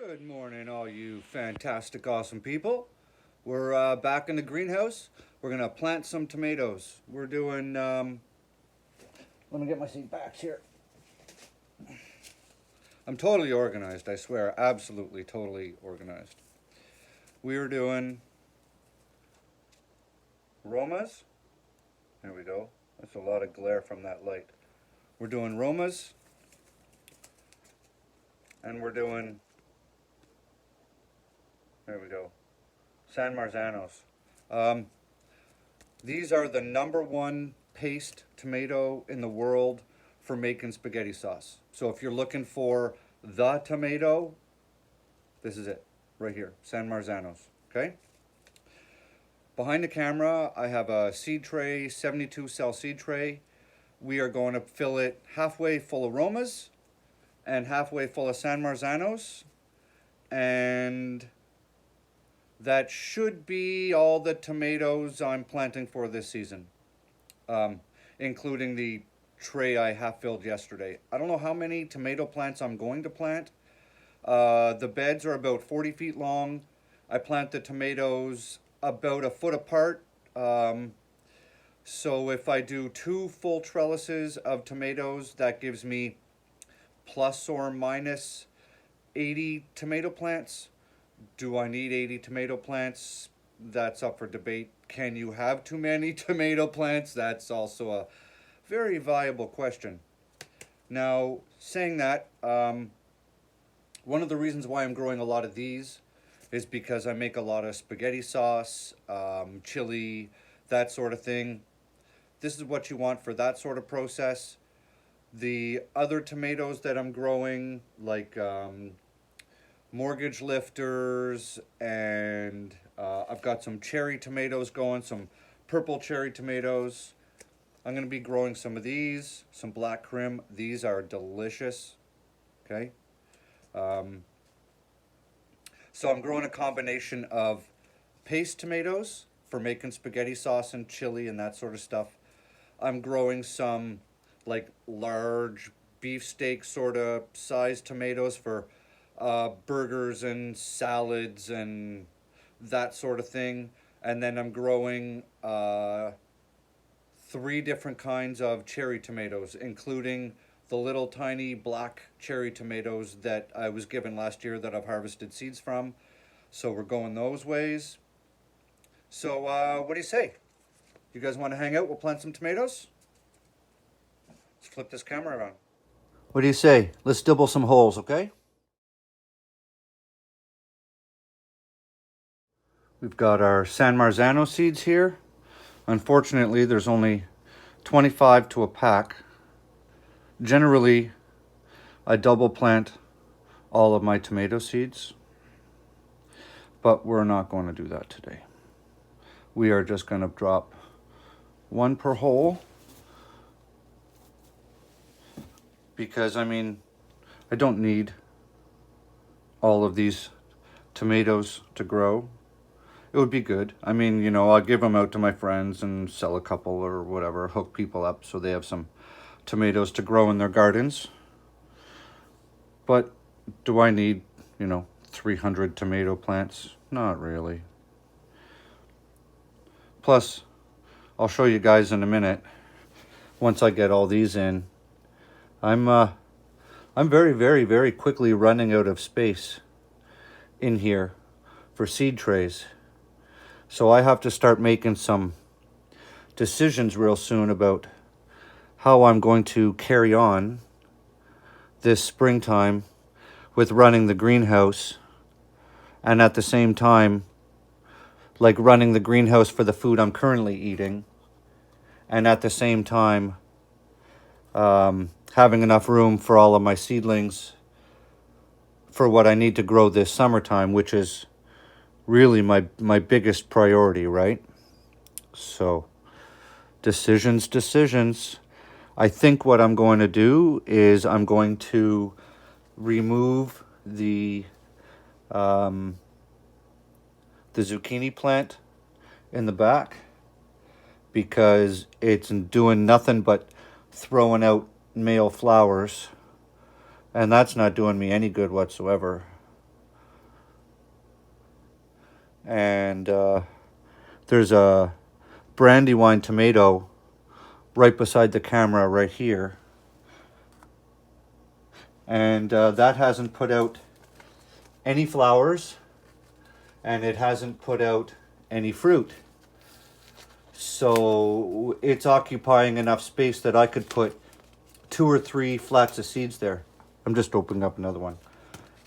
Good morning, all you fantastic, awesome people. We're back in the greenhouse. We're gonna plant some tomatoes. We're doing. Let me get my seat back here. I'm totally organized. I swear, absolutely, totally organized. We are doing Romas. There we go. That's a lot of glare from that light. We're doing Romas, and we're doing. There we go. San Marzanos. Um, These are the #1 paste tomato in the world for making spaghetti sauce. So if you're looking for the tomato, this is it, right here, San Marzanos, okay? Behind the camera, I have a seed tray, 72 cell seed tray. We are going to fill it halfway full of Romas and halfway full of San Marzanos. And that should be all the tomatoes I'm planting for this season, including the tray I half filled yesterday. I don't know how many tomato plants I'm going to plant. The beds are about 40 feet long. I plant the tomatoes about a foot apart. So if I do 2 full trellises of tomatoes, that gives me plus or minus 80 tomato plants. Do I need 80 tomato plants? That's up for debate. Can you have too many tomato plants? That's also a very viable question. Now, saying that, one of the reasons why I'm growing a lot of these is because I make a lot of spaghetti sauce, chili, that sort of thing. This is what you want for that sort of process. The other tomatoes that I'm growing, like mortgage lifters, and I've got some cherry tomatoes going, some purple cherry tomatoes. I'm going to be growing some of these, some black Krim. These are delicious, okay? So I'm growing a combination of paste tomatoes for making spaghetti sauce and chili and that sort of stuff. I'm growing some like large beefsteak sort of size tomatoes for burgers and salads and that sort of thing. And then I'm growing 3 different kinds of cherry tomatoes, including the little tiny black cherry tomatoes that I was given last year that I've harvested seeds from. So we're going those ways. So what do you say? You guys want to hang out? We'll plant some tomatoes? Let's flip this camera around. What do you say? Let's dibble some holes, okay? We've got our San Marzano seeds here. Unfortunately, there's only 25 to a pack. Generally, I double plant all of my tomato seeds, but we're not going to do that today. We are just going to drop 1 per hole because, I mean, I don't need all of these tomatoes to grow. It would be good. I mean, you know, I'll give them out to my friends and sell a couple or whatever, hook people up so they have some tomatoes to grow in their gardens. But do I need, 300 tomato plants? Not really. Plus, I'll show you guys in a minute, once I get all these in, I'm very, very, very quickly running out of space in here for seed trays. So I have to start making some decisions real soon about how I'm going to carry on this springtime with running the greenhouse, and at the same time, like running the greenhouse for the food I'm currently eating, and at the same time, having enough room for all of my seedlings for what I need to grow this summertime, which is really my biggest priority, right? So, decisions. I think what I'm going to do is I'm going to remove the zucchini plant in the back because it's doing nothing but throwing out male flowers, and that's not doing me any good whatsoever. And there's a Brandywine tomato right beside the camera right here. And that hasn't put out any flowers, and it hasn't put out any fruit. So it's occupying enough space that I could put 2 or 3 flats of seeds there. I'm just opening up another one.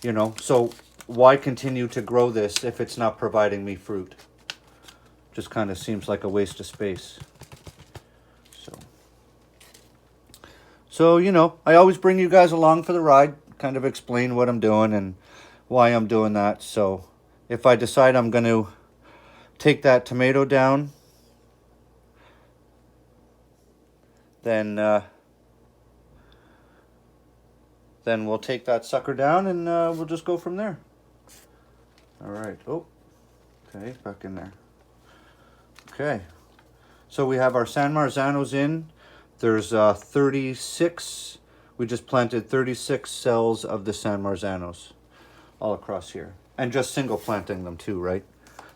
You know, so why continue to grow this if it's not providing me fruit? Just kind of seems like a waste of space. So, you know, I always bring you guys along for the ride, kind of explain what I'm doing and why I'm doing that. So if I decide I'm going to take that tomato down, then we'll take that sucker down and we'll just go from there. All right. Oh, okay, back in there. Okay. So we have our San Marzanos in. There's 36, we just planted 36 cells of the San Marzanos all across here. And just single planting them too, right?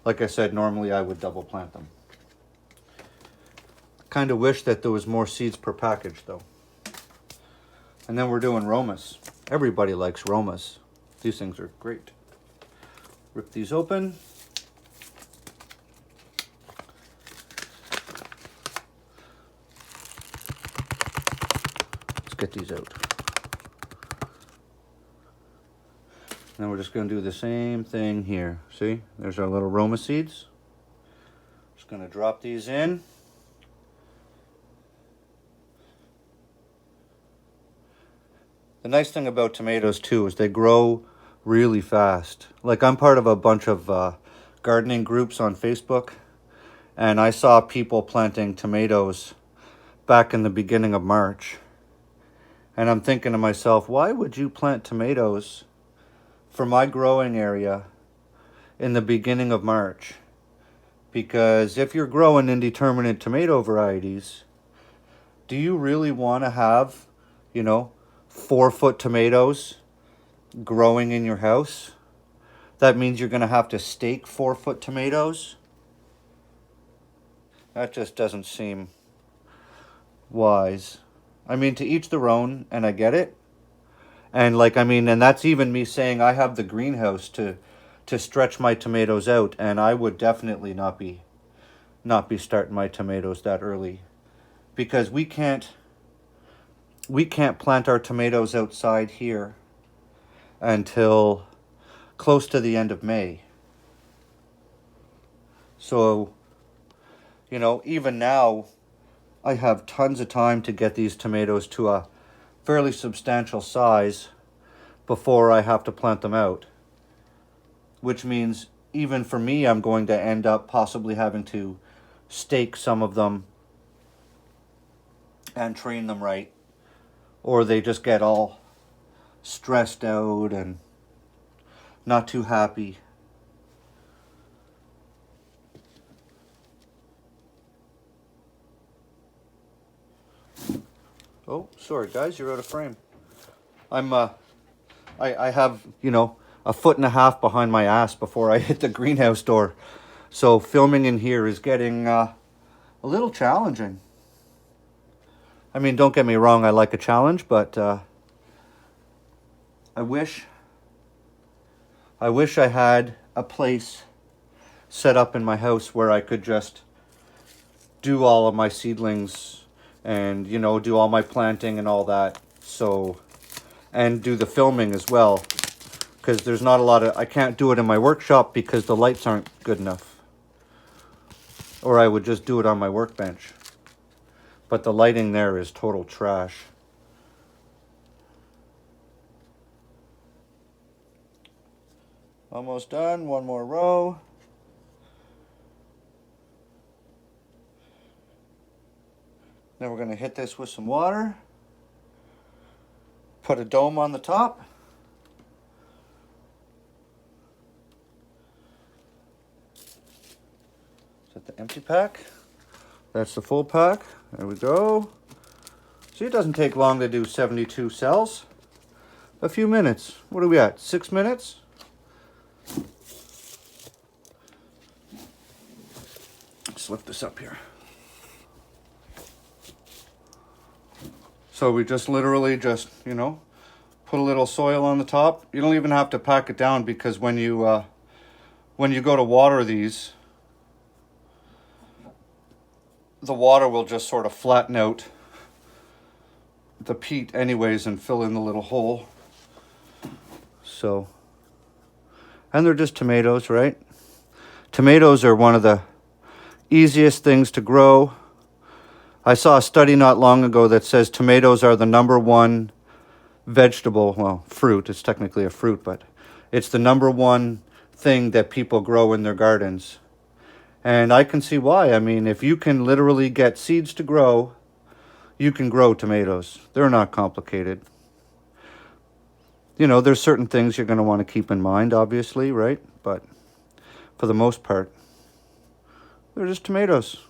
Like I said, normally I would double plant them. Kind of wish that there was more seeds per package though. And then we're doing Romas. Everybody likes Romas. These things are great. Rip these open. Get these out. Now we're just going to do the same thing here. See, there's our little Roma seeds. Just going to drop these in. The nice thing about tomatoes too is they grow really fast. Like I'm part of a bunch of gardening groups on Facebook, and I saw people planting tomatoes back in the beginning of March. And I'm thinking to myself, why would you plant tomatoes for my growing area in the beginning of March? Because if you're growing indeterminate tomato varieties, do you really want to have, you know, 4-foot tomatoes growing in your house? That means you're going to have to stake 4-foot tomatoes. That just doesn't seem wise. I mean, to each their own, and I get it. And like, I mean, and that's even me saying I have the greenhouse to stretch my tomatoes out, and I would definitely not be starting my tomatoes that early, because we can't plant our tomatoes outside here until close to the end of May. So, you know, even now, I have tons of time to get these tomatoes to a fairly substantial size before I have to plant them out. Which means even for me, I'm going to end up possibly having to stake some of them and train them right. Or they just get all stressed out and not too happy. Oh, sorry guys, you're out of frame. I have, you know, 1.5 feet behind my ass before I hit the greenhouse door. So filming in here is getting a little challenging. I mean, don't get me wrong, I like a challenge, but I wish I had a place set up in my house where I could just do all of my seedlings and, you know, do all my planting and all that. So, and do the filming as well, because there's not a lot of, I can't do it in my workshop because the lights aren't good enough. Or I would just do it on my workbench. But the lighting there is total trash. Almost done, one more row. Then we're going to hit this with some water. Put a dome on the top. Is that the empty pack? That's the full pack. There we go. See, it doesn't take long to do 72 cells. A few minutes. What are we at? 6 minutes? just lift this up here. So we just literally just, you know, put a little soil on the top. You don't even have to pack it down, because when you go to water these, the water will just sort of flatten out the peat anyways and fill in the little hole. So, and they're just tomatoes, right? Tomatoes are one of the easiest things to grow. I saw a study not long ago that says tomatoes are the #1 vegetable, well, fruit, it's technically a fruit, but it's the #1 thing that people grow in their gardens. And I can see why. I mean, if you can literally get seeds to grow, you can grow tomatoes. They're not complicated. You know, there's certain things you're going to want to keep in mind, obviously, right? But for the most part, they're just tomatoes.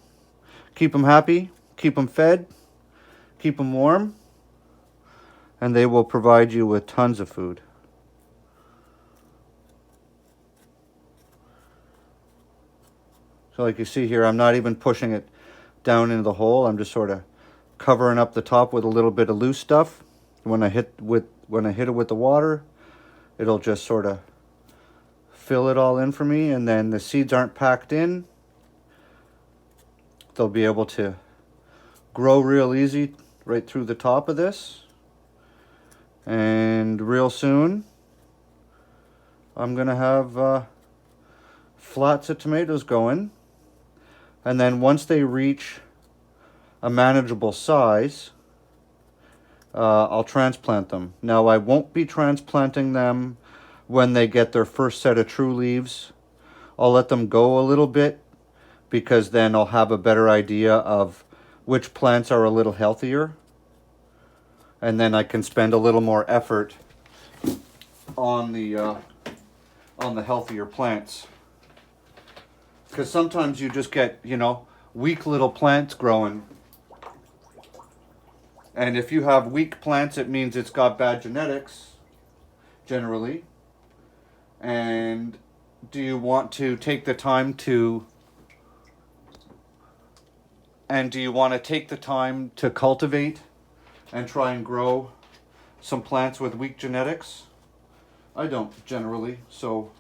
Keep them happy, keep them fed, keep them warm, and they will provide you with tons of food. So like you see here, I'm not even pushing it down into the hole. I'm just sort of covering up the top with a little bit of loose stuff. When I hit it with the water, it'll just sort of fill it all in for me, and then the seeds aren't packed in. They'll be able to grow real easy right through the top of this. And real soon, I'm gonna have flats of tomatoes going. And then once they reach a manageable size, I'll transplant them. Now, I won't be transplanting them when they get their first set of true leaves. I'll let them go a little bit, because then I'll have a better idea of which plants are a little healthier. And then I can spend a little more effort on the healthier plants. Because sometimes you just get, you know, weak little plants growing. And if you have weak plants, it means it's got bad genetics, generally. And do you want to take the time to cultivate and try and grow some plants with weak genetics? I don't, generally. So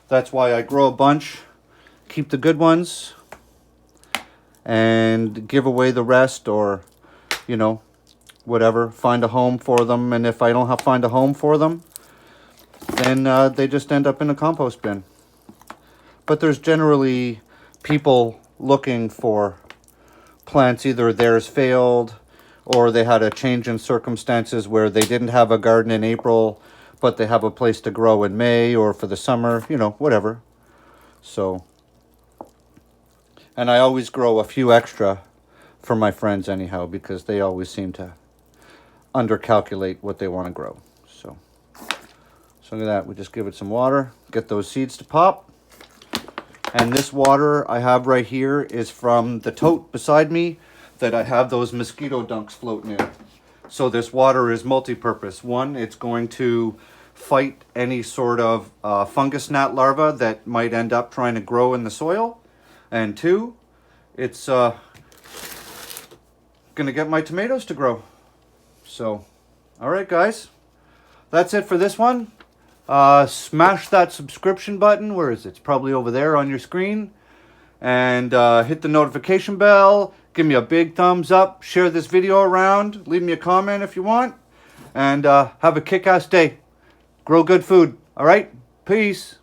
that's why I grow a bunch, keep the good ones, and give away the rest, or, you know, whatever, find a home for them. And if I don't find a home for them, then they just end up in a compost bin. But there's generally people looking for plants, either theirs failed or they had a change in circumstances where they didn't have a garden in April, but they have a place to grow in May or for the summer, you know, whatever. So, and I always grow a few extra for my friends anyhow, because they always seem to undercalculate what they want to grow. So look at that. We just give it some water, get those seeds to pop. And this water I have right here is from the tote beside me that I have those mosquito dunks floating in. So this water is multi-purpose. One, it's going to fight any sort of fungus gnat larva that might end up trying to grow in the soil. And two, it's going to get my tomatoes to grow. So, all right, guys. That's it for this one. Smash that subscription button. Where is it? It's probably over there on your screen. And hit the notification bell. Give me a big thumbs up. Share this video around. Leave me a comment if you want. And have a kick-ass day. Grow good food. All right? Peace.